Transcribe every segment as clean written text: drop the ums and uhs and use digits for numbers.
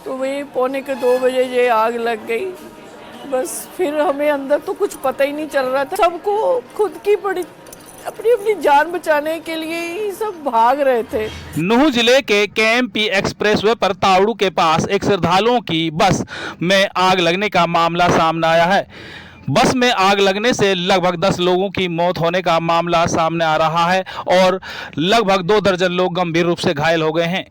तो वही पौने के 2 बजे ये आग लग गई। बस फिर हमें अंदर तो कुछ पता ही नहीं चल रहा था। सबको खुद की बड़ी अपनी अपनी जान बचाने के लिए ही सब भाग रहे थे। नूह जिले के केएमपी एक्सप्रेसवे पर तावड़ू के पास एक श्रद्धालुओं की बस में आग लगने का मामला सामने आया है। बस में आग लगने से लगभग 10 लोगों की मौत होने का मामला सामने आ रहा है और लगभग 2 दर्जन लोग गंभीर रूप से घायल हो गए हैं।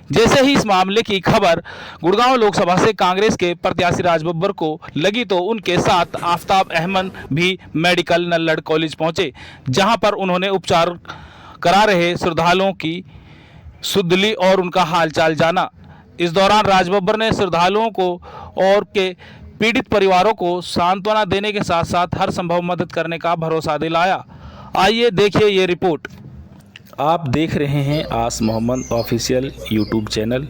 जैसे ही इस मामले की खबर गुड़गांव लोकसभा से कांग्रेस के प्रत्याशी राज बब्बर को लगी तो उनके साथ आफ्ताब अहमद भी मेडिकल नल्लड़ कॉलेज पहुंचे, जहां पर उन्होंने उपचार करा रहे श्रद्धालुओं की सुध ली और उनका हालचाल जाना। इस दौरान राज बब्बर ने श्रद्धालुओं को और के पीड़ित परिवारों को सांत्वना देने के साथ साथ हर संभव मदद करने का भरोसा दिलाया। आइए देखिए ये रिपोर्ट। आप देख रहे हैं Aas Mohammad official YouTube channel.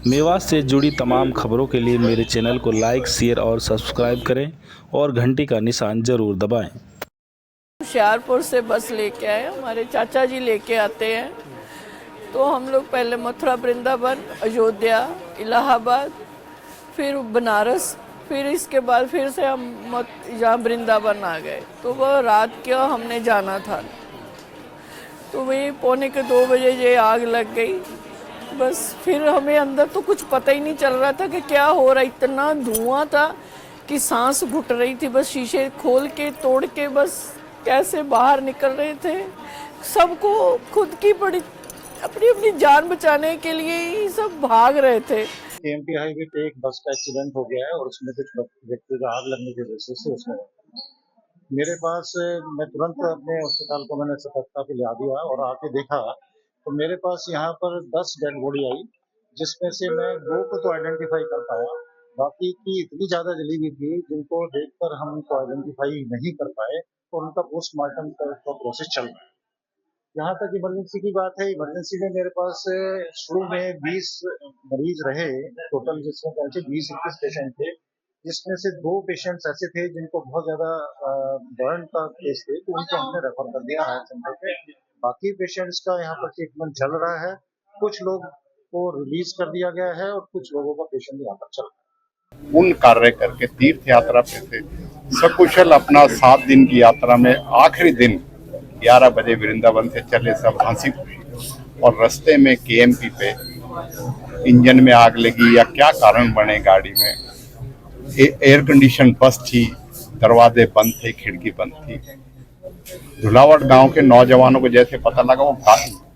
Mewat से जुड़ी तमाम खबरों के लिए मेरे चैनल को लाइक, शेयर और सब्सक्राइब करें और घंटी का निशान ज़रूर दबाएं। होशियारपुर से बस लेके आए, हमारे चाचा जी लेके आते हैं। तो हम लोग पहले मथुरा, वृंदावन, अयोध्या, इलाहाबाद, फिर बनारस, फिर इसके बाद फिर से हम यहाँ वृंदावन आ गए। तो वह रात का हमने जाना था। तो वही पौने के 2 बजे ये आग लग गई। बस फिर हमें अंदर तो कुछ पता ही नहीं चल रहा था कि क्या हो रहा है। इतना धुआं था कि सांस घुट रही थी। बस शीशे खोल के तोड़ के बस कैसे बाहर निकल रहे थे। सबको खुद की बड़ी अपनी अपनी जान बचाने के लिए ही सब भाग रहे थे। केएमपी हाईवे पे एक बस का एक्सीडेंट हो गया है और उसमें कुछ व्यक्तियों का आग लगने की वजह से उसमें मेरे पास मैं तुरंत अपने अस्पताल को मैंने सतर्कता पे ला दिया और आके देखा तो मेरे पास यहाँ पर 10 डेड बॉडी आई, जिसमें से मैं 2 को तो आइडेंटिफाई कर पाया। बाकी की इतनी ज्यादा जली हुई थी जिनको देखकर हम उनको आइडेंटिफाई नहीं कर पाए और उनका पोस्टमार्टम का प्रोसेस चल रहा है। यहाँ तक इमरजेंसी की बात है, इमरजेंसी में मेरे पास शुरू में 20 मरीज रहे टोटल, जिसमें पहुंचे 20-21 पेशेंट थे, जिसमें से 2 पेशेंट्स ऐसे थे जिनको बहुत ज्यादा बर्न का केस थे, तो उनको हमने रेफर कर दिया हायर सेंटर पे। बाकी पेशेंट्स का यहाँ पर ट्रीटमेंट चल रहा है। कुछ लोग को रिलीज कर दिया गया है और कुछ लोगों का पेशेंट यहाँ पर चल रहा है। उन कार्य करके तीर्थ यात्रा पे थे, सकुशल अपना 7 दिन की यात्रा में आखिरी दिन 11 बजे वृंदावन से चले सब हंसी खुशी, और रास्ते में केएमपी पे इंजन में आग लगी या क्या कारण बने गाड़ी में। एयर कंडीशन बस थी, दरवाजे बंद थे, खिड़की बंद थी। धुलावट गांव के नौजवानों को जैसे पता लगा, वो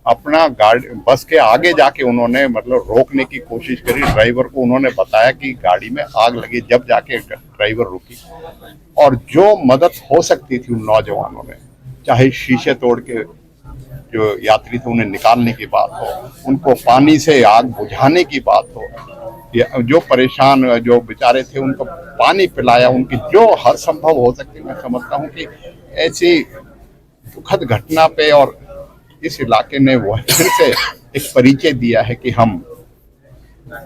अपना गाड़ी बस के आगे जाके उन्होंने मतलब रोकने की कोशिश करी। ड्राइवर को उन्होंने बताया कि गाड़ी में आग लगी, जब जाके ड्राइवर रुकी और जो मदद हो सकती थी उन नौजवानों ने, चाहे शीशे तोड़ के जो यात्री थे उन्हें निकालने की बात हो, उनको पानी से आग बुझाने की बात हो, या जो परेशान जो बेचारे थे उनको पानी पिलाया, उनकी जो हर संभव हो सकती। मैं समझता हूँ कि ऐसी दुखद घटना पे और इस इलाके ने वो फिर से एक परिचय दिया है कि हम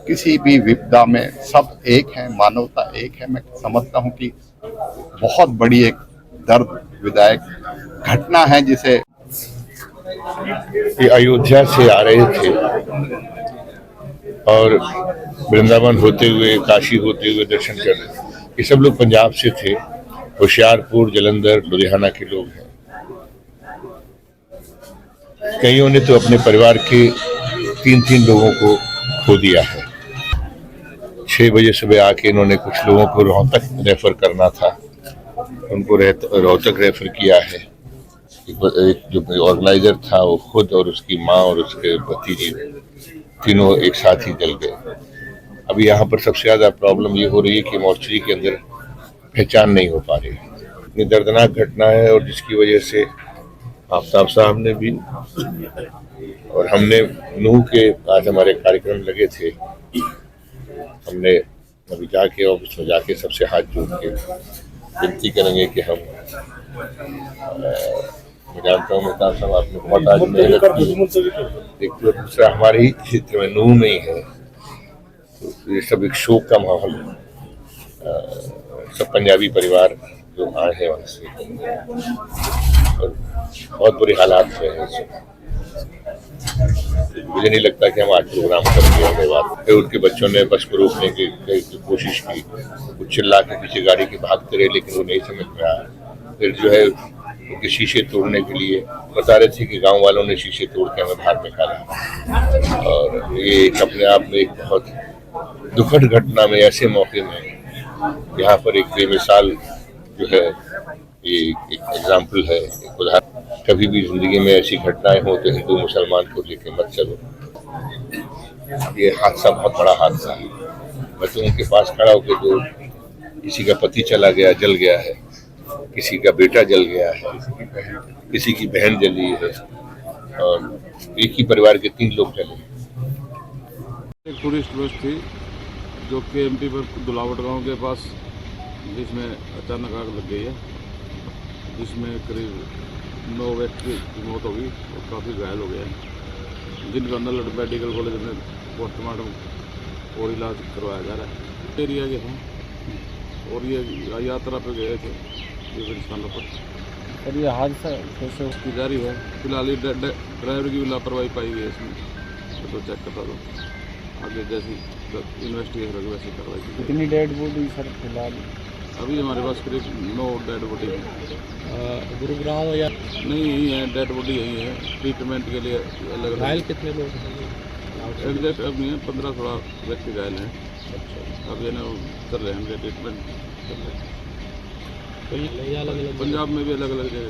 किसी भी विपदा में सब एक हैं, मानवता एक है। मैं समझता हूँ कि बहुत बड़ी एक दर्द विदायक घटना है, जिसे अयोध्या से आ रहे थे और वृंदावन होते हुए, काशी होते हुए दर्शन कर रहे थे। ये सब लोग पंजाब से थे, होशियारपुर, जालंधर, लुधियाना के लोग हैं। कईयों ने तो अपने परिवार के 3-3 लोगों को खो दिया है। 6 बजे सुबह आके इन्होंने कुछ लोगों को रोहतक रेफर करना था, उनको रोहतक रेफर किया है। एक जो ऑर्गेनाइजर था वो खुद और उसकी माँ और उसके भतीजी तीनों एक साथ ही जल गए। अभी यहाँ पर सबसे ज्यादा प्रॉब्लम ये हो रही है कि मोर्चरी के अंदर पहचान नहीं हो पा रही। इतनी दर्दनाक घटना है और जिसकी वजह से आफ्ताब साहब ने भी और हमने नूह के आज हमारे कार्यक्रम लगे थे, हमने अभी जाके ऑफिस में जाके सबसे हाथ जोड़ के विनती करेंगे कि हम मैं जानता हूँ मेहता साहब आपने बहुत आज मेहनत की। एक तो दूसरा हमारे ही क्षेत्र में नूह में ही है, तो ये सब एक शोक का माहौल है। सब पंजाबी परिवार जो आए हैं वहाँ से और बहुत बुरे हालात में है। मुझे नहीं लगता कि हम आज प्रोग्राम करेंगे होने बाद। फिर उनके बच्चों ने बस को रोकने की कोशिश की, वो चिल्ला के पीछे गाड़ी के भागते रहे, लेकिन वो नहीं समझ में आया। फिर जो है उनके शीशे तोड़ने के लिए बता रहे थे कि गांव वालों ने शीशे तोड़ के हमें बाहर निकाला। और ये अपने आप में एक बहुत दुखद घटना में, ऐसे मौके में यहाँ पर एक बेमिसाल जो है ये एक एग्जाम्पल है, एक उदाहरण। कभी भी जिंदगी में ऐसी घटनाएं हो तो हिंदू मुसलमान को लेकर मत चलो। ये हादसा बहुत बड़ा हादसा है। मैं तो उनके पास खड़ा होकर जो किसी का पति चला गया, जल गया है, किसी का बेटा जल गया है, किसी की बहन जली है, और एक ही परिवार के 3 लोग जले। एक टूरिस्ट बस थी जो कि एमपी पर दुलावट गांव के पास, जिसमें अचानक आग लग गई है, जिसमें करीब 9 व्यक्ति की मौत हो गई और काफ़ी घायल हो गए हैं, जिनका नल्लड़ मेडिकल कॉलेज में पोस्टमार्टम और इलाज करवाया जा रहा है। एरिया के हैं और ये यात्रा पे गए थे विभिन्न स्थानों पर। और ये हादसा कैसे उसकी जारी है। फिलहाल ये ड्राइवर की भी लापरवाही पाई गई है इसमें, तो चेक करता दो आगे जैसी इन्वेस्टिगेशन होगी वैसी कार्रवाई की। कितनी डेड बॉडी सर फिलहाल? अभी हमारे पास करीब 9 डेड बॉडी है। गुरुग्राम या नहीं, यही है, डेड बॉडी यही है। ट्रीटमेंट के लिए अलग घायल कितने लोग हैं? एग्जैक्ट अब नहीं है, 15-16 व्यक्ति घायल हैं। अब ये ना कर रहे हैं, हम ट्रीटमेंट कर रहे हैं। तो ये अलग अलग पंजाब में भी अलग अलग जगह